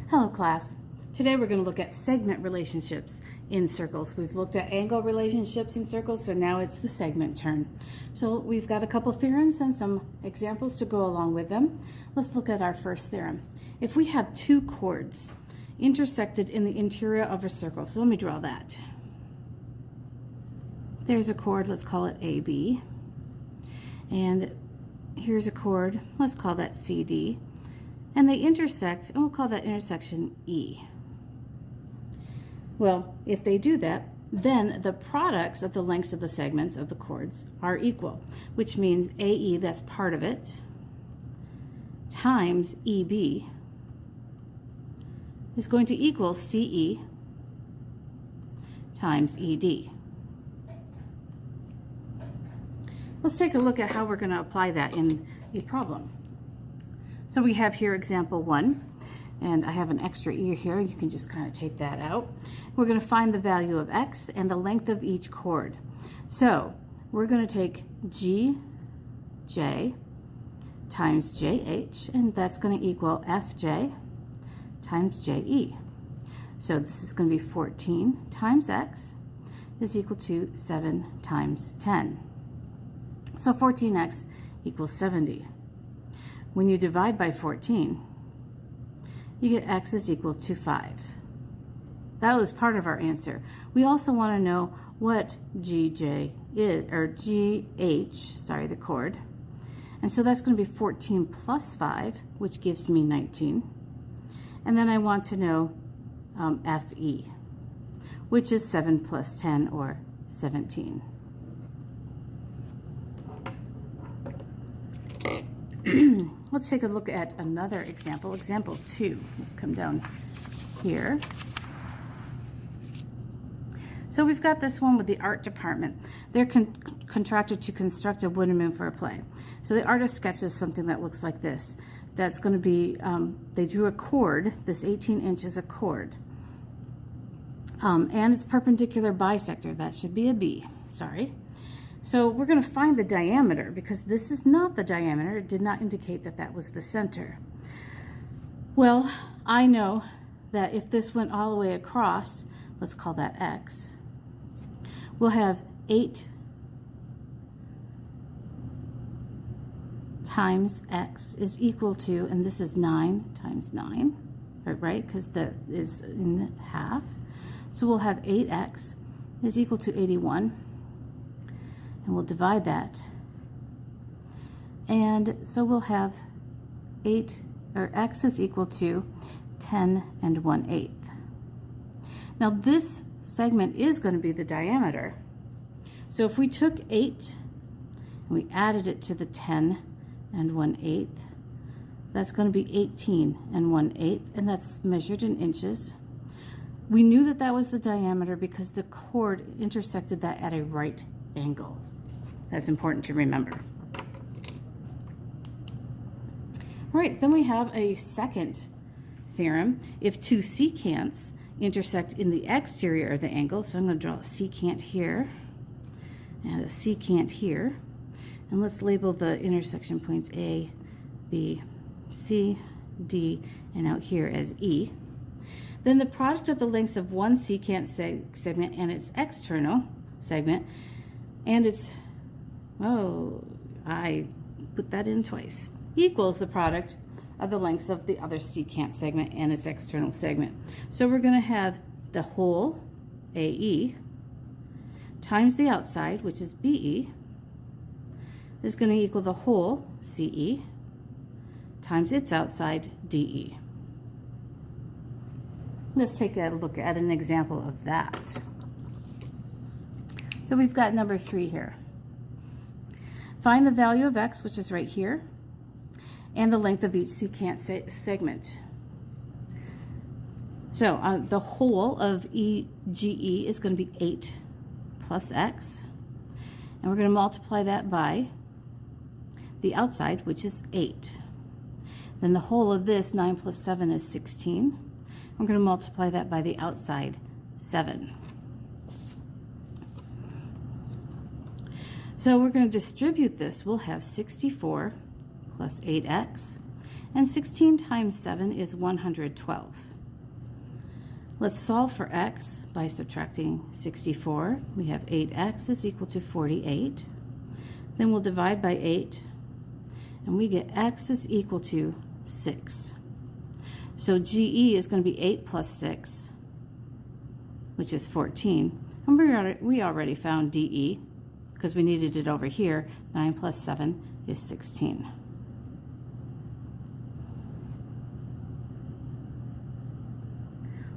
Hello class. Today we're going to look at segment relationships in circles. We've looked at angle relationships in circles, so now it's the segment turn. So we've got a couple theorems and some examples to go along with them. Let's look at our first theorem. If we have two chords intersected in the interior of a circle, so let me draw that. There's a chord, let's call it AB. And here's a chord, let's call that CD. And they intersect, and we'll call that intersection E. Well, if they do that, then the products of the lengths of the segments of the chords are equal, which means AE, that's part of it, times EB is going to equal CE times ED. Let's take a look at how we're going to apply that in a problem. So we have here example 1, and I have an extra E here. You can just kind of take that out. We're going to find the value of X and the length of each chord. So we're going to take GJ times JH, and that's going to equal FJ times JE. So this is going to be 14 times X is equal to 7 times 10. So 14X equals 70. When you divide by 14, you get X is equal to 5. That was part of our answer. We also want to know what GJ is, or GH, sorry, the chord. And so that's going to be 14 plus 5, which gives me 19. And then I want to know FE, which is 7 plus 10, or 17. Let's take a look at another example, example 2. Let's come down here. So we've got this one with the art department. They're contracted to construct a wooden moon for a play. So the artist sketches something that looks like this. That's going to be, they drew a chord, this 18 inches a chord. And it's perpendicular bisector. That should be a B, sorry. So we're going to find the diameter, because this is not the diameter. It did not indicate that that was the center. Well, I know that if this went all the way across, let's call that X, we'll have 8 times X is equal to, and this is 9 times 9, right? Because that is in half. So we'll have 8X is equal to 81. And we'll divide that. And so we'll have 8, or X is equal to 10 and 1/8. Now this segment is going to be the diameter. So if we took 8 and we added it to the 10 and 1/8, that's going to be 18 and 1/8, and that's measured in inches. We knew that that was the diameter because the chord intersected that at a right angle. That's important to remember. All right, then we have a second theorem. If two secants intersect in the exterior of the angle, so I'm going to draw a secant here and a secant here, and let's label the intersection points A, B, C, D, and out here as E. Then the product of the lengths of one secant segment and its external segment and its I put that in twice, equals the product of the lengths of the other secant segment and its external segment. So we're going to have the whole AE times the outside, which is BE, is going to equal the whole CE times its outside DE. Let's take a look at an example of that. So we've got number 3 here. Find the value of X, which is right here, and the length of each secant segment. So the whole of GE is going to be 8 plus X, and we're going to multiply that by the outside, which is 8. Then the whole of this, 9 plus 7, is 16. We're going to multiply that by the outside, 7. So we're going to distribute this. We'll have 64 plus 8x, and 16 times 7 is 112. Let's solve for x by subtracting 64. We have 8x is equal to 48. Then we'll divide by 8, and we get x is equal to 6. So GE is going to be 8 plus 6, which is 14. And we already found DE because we needed it over here. 9 plus 7 is 16.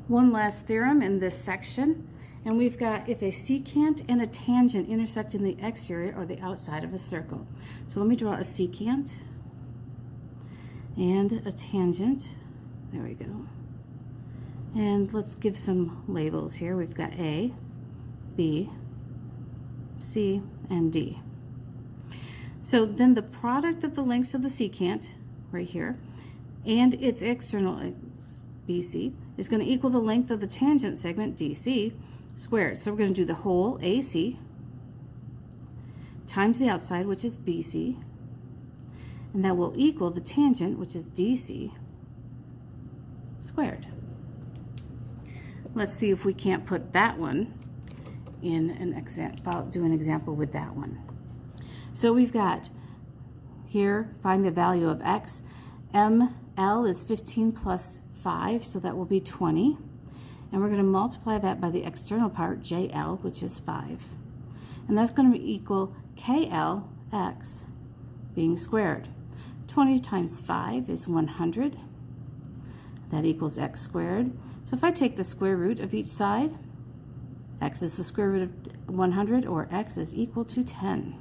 One last theorem in this section, and we've got if a secant and a tangent intersect in the exterior or the outside of a circle. So let me draw a secant and a tangent. There we go. And let's give some labels here. We've got A, B, C, and D. So then the product of the lengths of the secant, right here, and its external BC is going to equal the length of the tangent segment DC squared. So we're going to do the whole AC times the outside, which is BC, and that will equal the tangent, which is DC squared. Let's see if we can't put that one in an example, do an example with that one. So we've got here, find the value of x. ML is 15 plus 5, so that will be 20. And we're going to multiply that by the external part, JL, which is 5. And that's going to equal KLX being squared. 20 times 5 is 100. That equals x squared. So if I take the square root of each side, x is the square root of 100, or x is equal to 10.